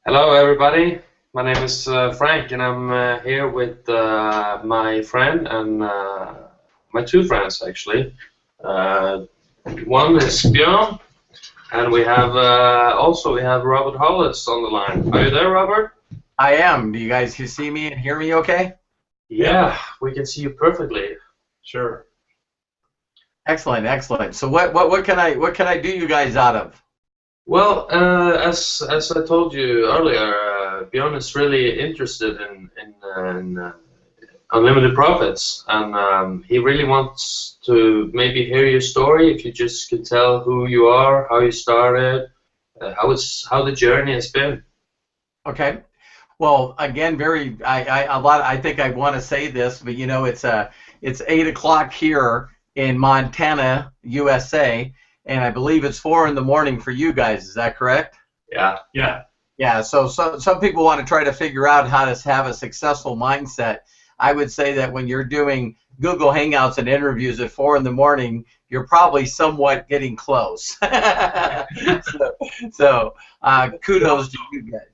Hello, everybody. My name is Frank, and I'm here with my friend and my two friends, actually. Uh, One is Björn, and we have Robert Hollis on the line. Are you there, Robert? I am. Do you guys see me and hear me okay? Yeah, we can see you perfectly. Sure. Excellent, excellent. So what can I do you guys out of? Well, as I told you earlier, Björn is really interested in unlimited profits, and he really wants to maybe hear your story. If you just could tell who you are, how you started, how the journey has been. Okay. Well, again, I think I want to say this, but it's 8 o'clock here in Montana, USA, and I believe it's 4 in the morning for you guys. Is that correct? Yeah, yeah. Yeah, so some people want to try to figure out how to have a successful mindset. I would say that when you're doing Google Hangouts and interviews at 4 in the morning, you're probably somewhat getting close. So, kudos to you guys.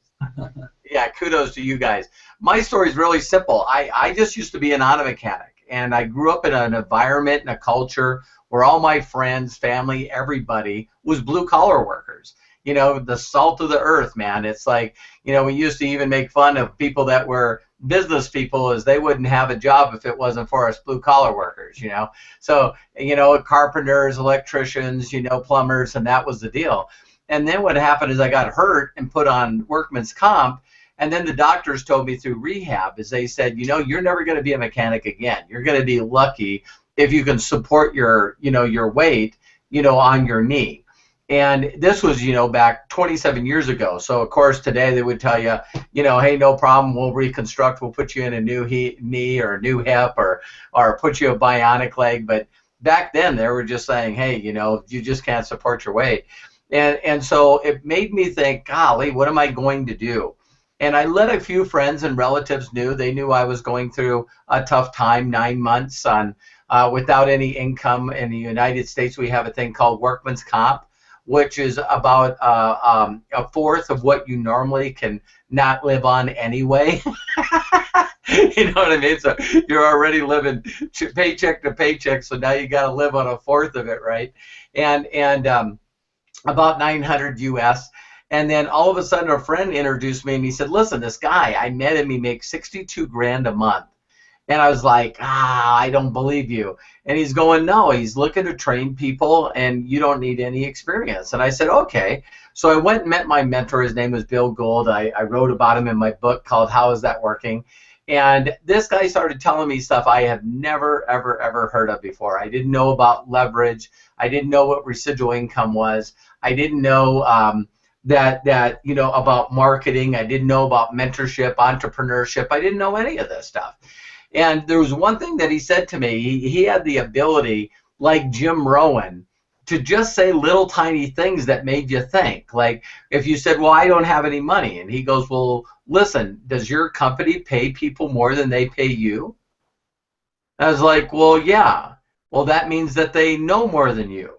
Yeah, kudos to you guys. My story is really simple. I just used to be an auto mechanic, and I grew up in an environment and a culture where all my friends, family, everybody was blue collar workers. The salt of the earth, man. It's like, we used to even make fun of people that were business people as they wouldn't have a job if it wasn't for us blue collar workers. So, carpenters, electricians, plumbers, and that was the deal. And then what happened is I got hurt and put on workman's comp. And then the doctors told me through rehab is they said, you're never going to be a mechanic again. You're going to be lucky if you can support your weight, on your knee. And this was, back 27 years ago. So, of course, today they would tell you, hey, no problem, we'll reconstruct, we'll put you in a new knee or a new hip or put you a bionic leg. But back then they were just saying, hey, you just can't support your weight. And so it made me think, golly, what am I going to do? And I let a few friends and relatives knew. They knew I was going through a tough time, 9 months without any income. In the United States, we have a thing called workman's comp, which is about a fourth of what you normally can not live on anyway. You know what I mean? So you're already living paycheck to paycheck, so now you got to live on a fourth of it, right? And about 900 US. And then all of a sudden a friend introduced me and he said, listen, this guy, I met him, he makes 62 grand a month. And I was like, I don't believe you. And he's going, no, he's looking to train people and you don't need any experience. And I said, okay. So I went and met my mentor. His name was Bill Gould. I wrote about him in my book called How Is That Working? And this guy started telling me stuff I have never, ever, ever heard of before. I didn't know about leverage. I didn't know what residual income was. I didn't know about marketing. I didn't know about mentorship, entrepreneurship. I didn't know any of this stuff. And there was one thing that he said to me. He had the ability, like Jim Rohn, to just say little tiny things that made you think. Like if you said, well, I don't have any money. And he goes, well, listen, does your company pay people more than they pay you? I was like, well, yeah. Well, that means that they know more than you.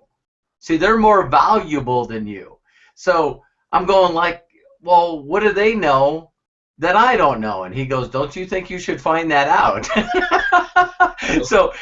See, they're more valuable than you. So I'm going like, well, what do they know that I don't know? And he goes, don't you think you should find that out? So,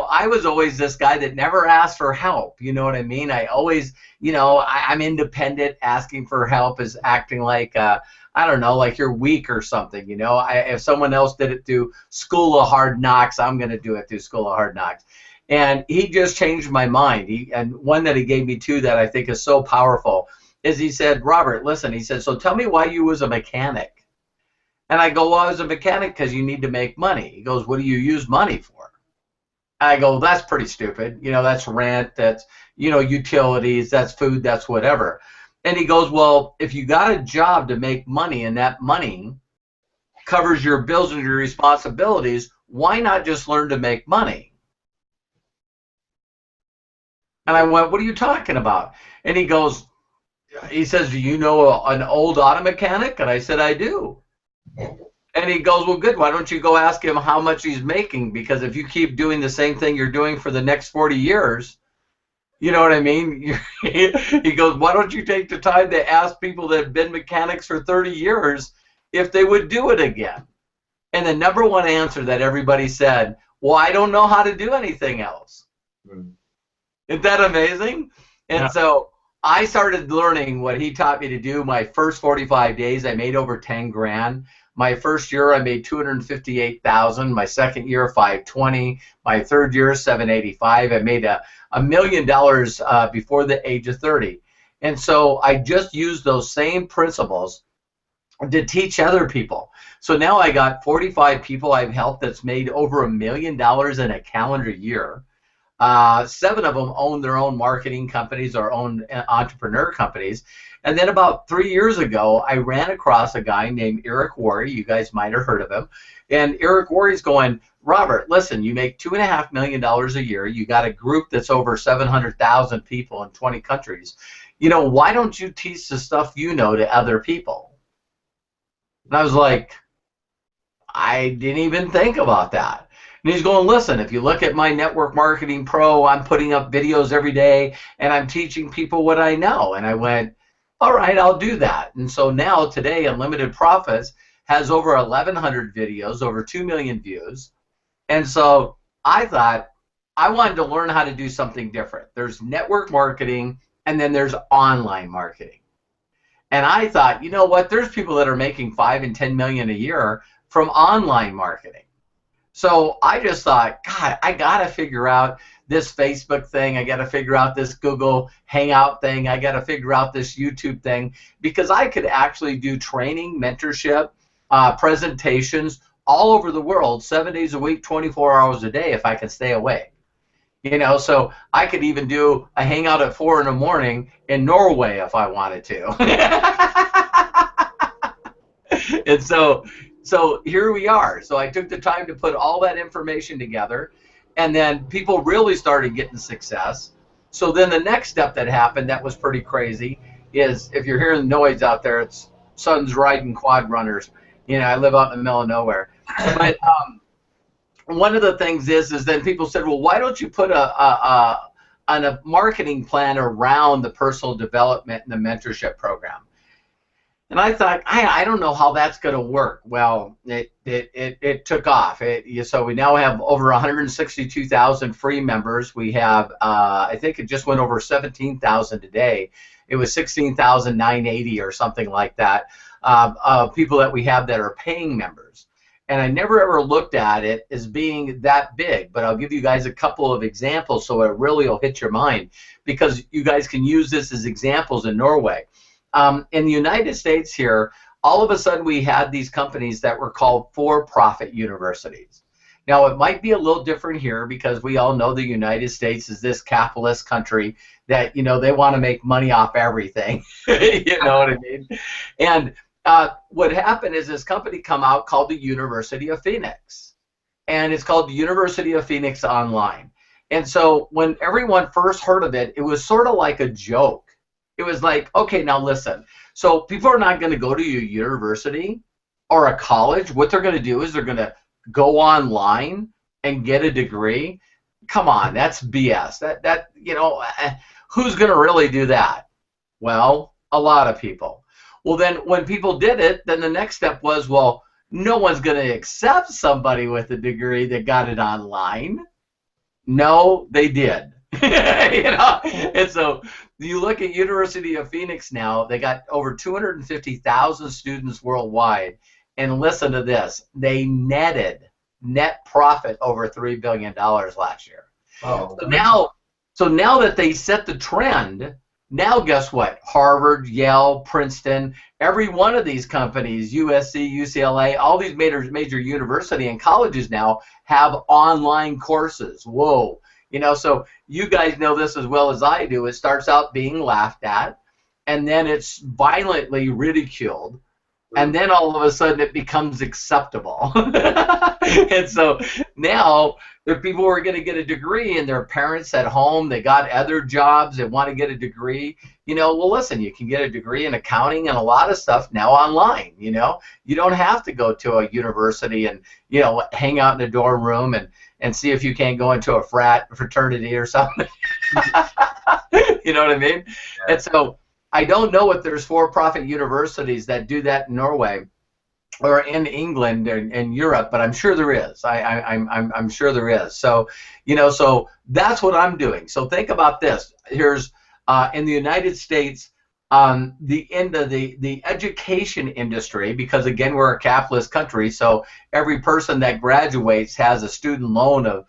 I was always this guy that never asked for help. You know what I mean? I always, I'm independent. Asking for help is acting like, I don't know, like you're weak or something. If someone else did it through School of Hard Knocks, I'm going to do it through School of Hard Knocks. And he just changed my mind. And one that he gave me too that I think is so powerful is he said, Robert, listen, he said, so tell me why you was a mechanic. And I go, well, I was a mechanic because you need to make money. He goes, what do you use money for? I go, that's pretty stupid. That's rent, that's, utilities, that's food, that's whatever. And he goes, well, if you got a job to make money and that money covers your bills and your responsibilities, why not just learn to make money? And I went, what are you talking about? And he says, do you know an old auto mechanic? And I said, I do. And he goes, well, good. Why don't you go ask him how much he's making? Because if you keep doing the same thing you're doing for the next 40 years, You know what I mean? He goes, why don't you take the time to ask people that have been mechanics for 30 years if they would do it again? And the number one answer that everybody said, well, I don't know how to do anything else. Mm. Isn't that amazing? And Yeah. so I started learning what he taught me to do. My first 45 days, I made over 10 grand. My first year, I made 258,000. My second year, 520. My third year, 785. I made $1 million before the age of 30. And so I just used those same principles to teach other people. So now I got 45 people I've helped that's made over $1 million in a calendar year. 7 of them own their own marketing companies or own entrepreneur companies. And then about 3 years ago, I ran across a guy named Eric Worre. You guys might have heard of him. And Eric Worre's going, Robert, listen, you make $2.5 million a year. You got a group that's over 700,000 people in 20 countries. You know, why don't you teach the stuff you know to other people? And I was like, I didn't even think about that. And he's going, listen, if you look at my Network Marketing Pro, I'm putting up videos every day, and I'm teaching people what I know. And I went, all right, I'll do that. And so now, today, Unlimited Profits has over 1,100 videos, over 2 million views. And so I thought I wanted to learn how to do something different. There's network marketing, and then there's online marketing. And I thought, you know what, there's people that are making 5 and 10 million a year from online marketing. So I just thought, God, I got to figure out this Facebook thing. I got to figure out this Google Hangout thing. I got to figure out this YouTube thing, because I could actually do training, mentorship, presentations all over the world, 7 days a week, 24 hours a day if I can stay awake. You know, so I could even do a hangout at 4 in the morning in Norway if I wanted to. And so here we are. So I took the time to put all that information together, and then people really started getting success. So then the next step that happened that was pretty crazy is, if you're hearing noise out there, it's sons riding quad runners. You know, I live out in the middle of nowhere. But one of the things is then people said, well, why don't you put a marketing plan around the personal development and the mentorship program? And I thought, I don't know how that's going to work. Well, it took off. So we now have over 162,000 free members. We have, I think it just went over 17,000 today. It was 16,980 or something like that, people that we have that are paying members. And I never ever looked at it as being that big, but I'll give you guys a couple of examples so it really will hit your mind, because you guys can use this as examples in Norway. In the United States here, all of a sudden we had these companies that were called for-profit universities. Now, it might be a little different here because we all know the United States is this capitalist country that, you know, they want to make money off everything. You know what I mean? And what happened is this company come out called the University of Phoenix. And it's called the University of Phoenix Online. And so when everyone first heard of it, it was sort of like a joke. It was like, okay, now listen. So people are not going to go to a university or a college. What they're going to do is they're going to go online and get a degree. Come on, that's BS. That you know, who's going to really do that? Well, a lot of people. Well, then when people did it, then the next step was, well, no one's going to accept somebody with a degree that got it online. No, they did. You know, and so you look at University of Phoenix now, they got over 250,000 students worldwide, and listen to this, they netted net profit over $3 billion last year. Oh, So now that they set the trend, now guess what? Harvard, Yale, Princeton, every one of these companies, USC, UCLA, all these major university and colleges now have online courses. Whoa. You know, so you guys know this as well as I do. It starts out being laughed at, and then it's violently ridiculed, and then all of a sudden it becomes acceptable. And so Now, there are people who are going to get a degree and their parents at home, they got other jobs, they want to get a degree. Well, listen, you can get a degree in accounting and a lot of stuff now online. You don't have to go to a university and, hang out in a dorm room and see if you can't go into a fraternity or something. You know what I mean? Yeah. And so I don't know if there's for-profit universities that do that in Norway or in England or in Europe, but I'm sure there is. I'm sure there is. So, so that's what I'm doing. So think about this. Here's in the United States, the end of the education industry, because again, we're a capitalist country, so every person that graduates has a student loan of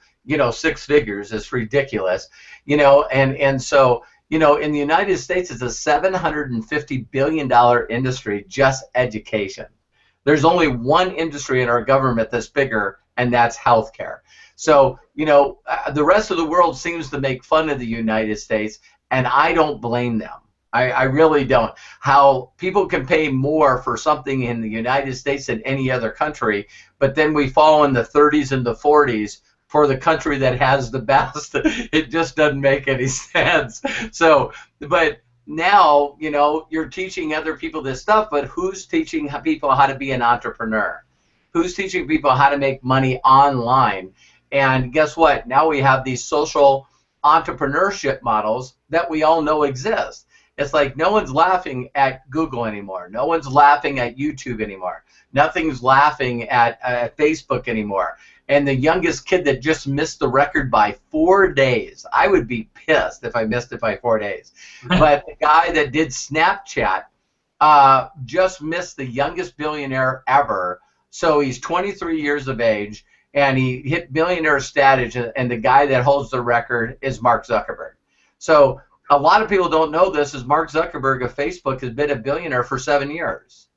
6 figures. It's ridiculous, and so in the United States, it's a $750 billion industry, just education. There's only one industry in our government that's bigger, and that's healthcare. So the rest of the world seems to make fun of the United States, and I don't blame them. I really don't. How people can pay more for something in the United States than any other country, but then we fall in the 30s and the 40s for the country that has the best. It just doesn't make any sense. So, but now, you're teaching other people this stuff, but who's teaching people how to be an entrepreneur? Who's teaching people how to make money online? And guess what? Now we have these social entrepreneurship models that we all know exist. It's like no one's laughing at Google anymore. No one's laughing at YouTube anymore. Nothing's laughing at Facebook anymore. And the youngest kid that just missed the record by 4 days, I would be pissed if I missed it by 4 days. But the guy that did Snapchat just missed the youngest billionaire ever. So he's 23 years of age, and he hit billionaire status, and the guy that holds the record is Mark Zuckerberg. So a lot of people don't know this, is Mark Zuckerberg of Facebook has been a billionaire for 7 years.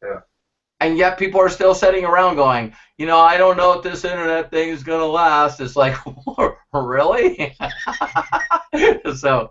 Yeah. And yet people are still sitting around going, I don't know if this internet thing is going to last. It's like, really? So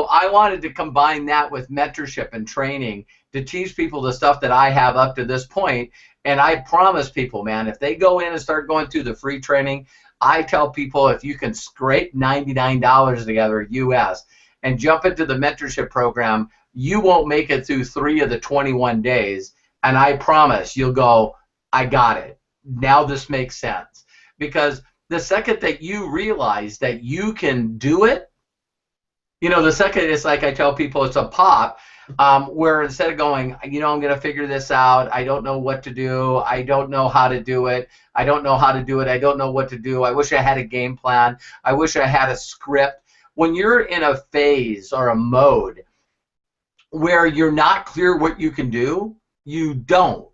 I wanted to combine that with mentorship and training to teach people the stuff that I have up to this point. And I promise people, man, if they go in and start going through the free training, I tell people if you can scrape $99 together US and jump into the mentorship program, you won't make it through 3 of the 21 days. And I promise you'll go, I got it. Now this makes sense. Because the second that you realize that you can do it, the second it's like I tell people it's a pop, where instead of going, I'm going to figure this out, I don't know what to do, I don't know how to do it, I don't know how to do it, I don't know what to do, I wish I had a game plan, I wish I had a script. When you're in a phase or a mode where you're not clear what you can do, you don't.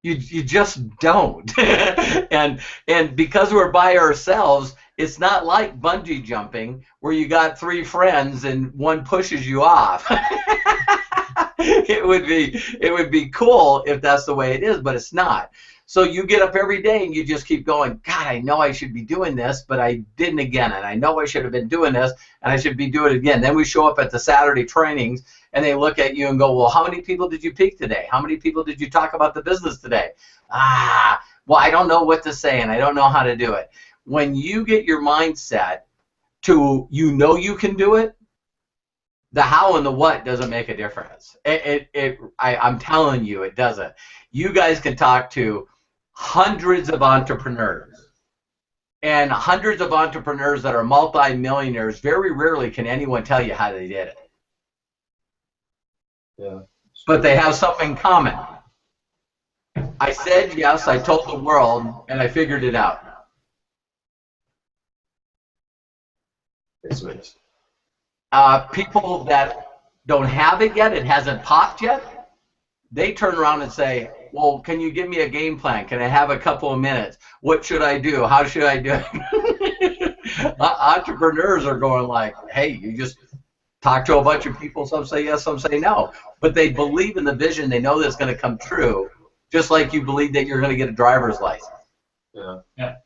You just don't. and because we're by ourselves, it's not like bungee jumping where you got 3 friends and one pushes you off. It would be cool if that's the way it is, but it's not. So you get up every day and you just keep going, God, I know I should be doing this, but I didn't again, and I know I should have been doing this, and I should be doing it again. Then we show up at the Saturday trainings, and they look at you and go, well, how many people did you peak today? How many people did you talk about the business today? Well, I don't know what to say, and I don't know how to do it. When you get your mindset to you can do it, the how and the what doesn't make a difference. I'm telling you, it doesn't. You guys can talk to hundreds of entrepreneurs, and hundreds of entrepreneurs that are multi-millionaires. Very rarely can anyone tell you how they did it. Yeah. But they have something in common. I said yes, I told the world, and I figured it out. It's amazing. People that don't have it yet, it hasn't popped yet, they turn around and say, well, can you give me a game plan? Can I have a couple of minutes? What should I do? How should I do it? Entrepreneurs are going like, hey, you just talk to a bunch of people, some say yes, some say no. But they believe in the vision, they know that it's going to come true, just like you believe that you're going to get a driver's license. Yeah.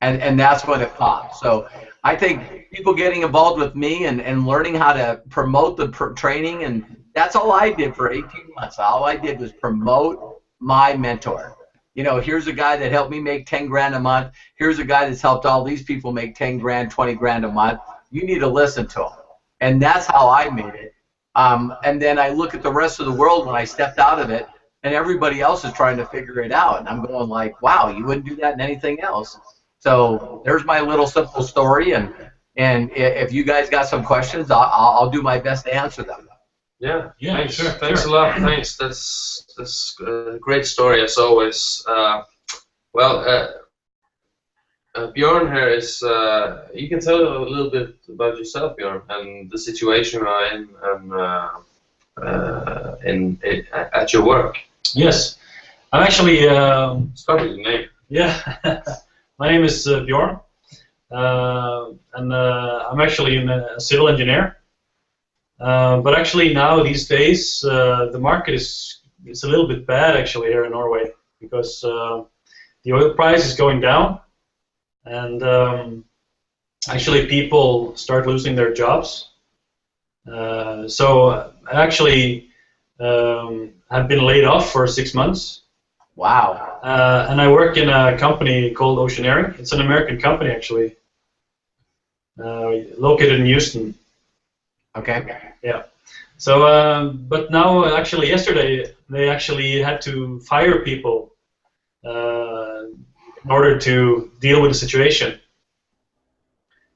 And that's when it pops. So I think people getting involved with me and learning how to promote the training, and that's all I did for 18 months. All I did was promote my mentor. You know, here's a guy that helped me make 10 grand a month. Here's a guy that's helped all these people make 10 grand, 20 grand a month. You need to listen to him. And that's how I made it. And then I look at the rest of the world when I stepped out of it, and everybody else is trying to figure it out. And I'm going like, wow, you wouldn't do that in anything else. So there's my little simple story. And if you guys got some questions, I'll do my best to answer them. Yeah, thanks. Sure, Thanks a lot. Thanks. That's a great story as always. Bjorn here is. You can tell a little bit about yourself, Bjorn, and the situation you're in at your work. Yes, I'm actually. Start with your name. Yeah, my name is Bjorn, and I'm actually a civil engineer. But actually now these days the market is a little bit bad actually here in Norway because the oil price is going down, and actually people start losing their jobs. So I actually have been laid off for 6 months. Wow. And I work in a company called Oceaneering. It's an American company actually, located in Houston. Okay. Yeah. So, but now actually yesterday they actually had to fire people in order to deal with the situation.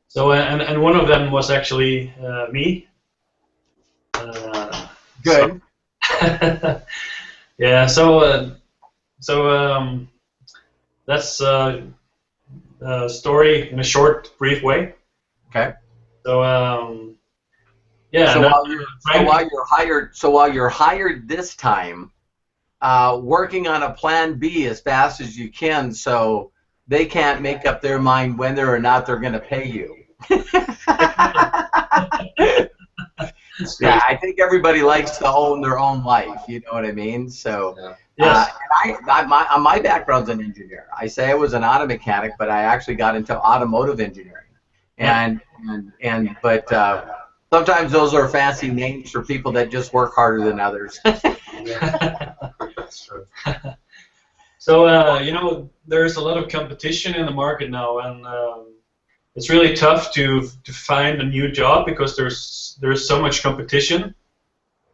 So, and one of them was actually me. Good. So yeah. So, that's a story in a short, brief way. Okay. So, yeah. So while you're hired this time, working on a plan B as fast as you can, so they can't make up their mind whether or not they're going to pay you. Yeah, I think everybody likes to own their own life. You know what I mean? So, Yes. my background's an engineer. I say I was an auto mechanic, but I actually got into automotive engineering, but sometimes those are fancy names for people that just work harder than others. That's true. So, you know, there's a lot of competition in the market now, and it's really tough to find a new job because there's so much competition,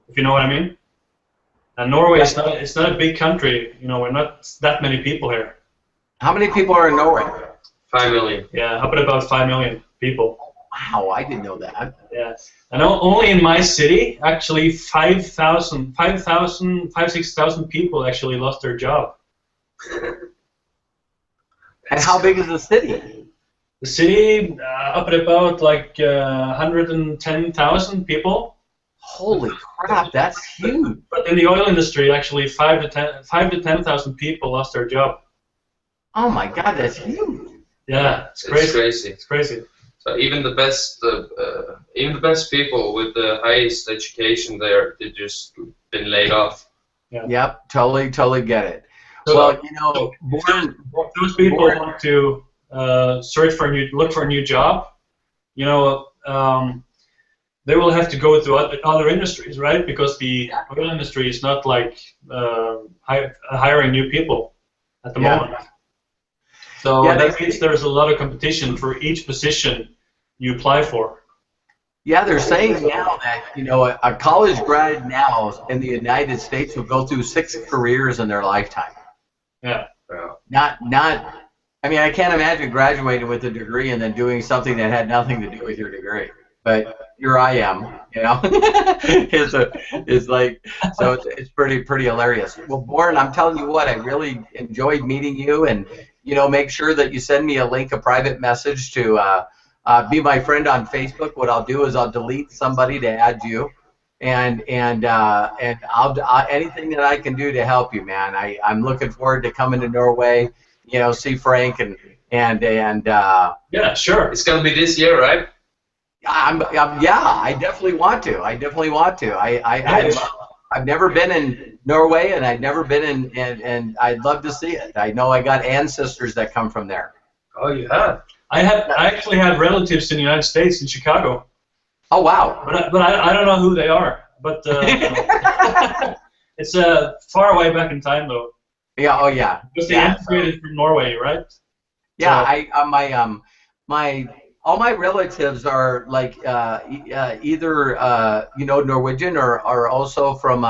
if you know what I mean. And Norway is not a big country. You know, we're not that many people here. How many people are in Norway? 5 million. Yeah, up at about 5 million people. Wow, I didn't know that. Yeah, and only in my city, actually 6,000 people actually lost their job. And how big is the city? The city up at about like 110,000 people. Holy crap, that's huge. But in the oil industry, actually 5 to 10,000 people lost their job. Oh my God, that's huge. Yeah, it's crazy. It's crazy. It's crazy. So even the best people with the highest education they just been laid off. Yeah. Yep, totally get it. So, well, you know, those people want to look for a new job. You know, they will have to go to other industries, right? Because the oil industry is not like hiring new people at the moment. So that means there's a lot of competition for each position you apply for. Yeah, they're saying now that, you know, a college grad now in the United States will go through 6 careers in their lifetime. Yeah. Not. I mean, I can't imagine graduating with a degree and then doing something that had nothing to do with your degree. But here I am, you know. it's like, so it's pretty hilarious. Well, Bjorn, I'm telling you what, I really enjoyed meeting you, and you know, make sure that you send me a private message to be my friend on Facebook. What I'll do is I'll delete somebody to add you, and I'll anything that I can do to help you, man. I'm looking forward to coming to Norway, you know, see Frank and yeah, sure. It's gonna be this year, right? Yeah, I definitely want to. I've never been in Norway, and I've never been and I'd love to see it. I know I got ancestors that come from there. Oh, you have? I actually have relatives in the United States, in Chicago. Oh, wow. But I don't know who they are. But it's far away back in time, though. Yeah. Oh yeah. Because they Yeah. immigrated from Norway, right? Yeah. So, My all my relatives are like either Norwegian or also from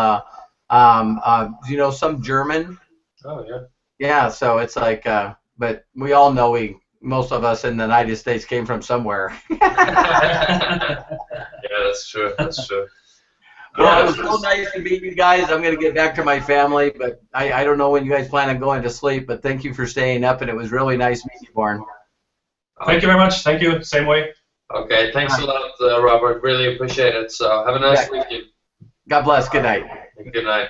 some German. Oh yeah. Yeah. So it's like but we all know most of us in the United States came from somewhere. Yeah, that's true. That's true. Well, Yeah, it was so nice to meet you guys. I'm going to get back to my family, but I don't know when you guys plan on going to sleep, but thank you for staying up, and it was really nice meeting you, Born. thank you very much. Thank you. Same way. Okay, thanks a lot, Robert. Really appreciate it. So have a nice weekend. God bless. Good night. Good night.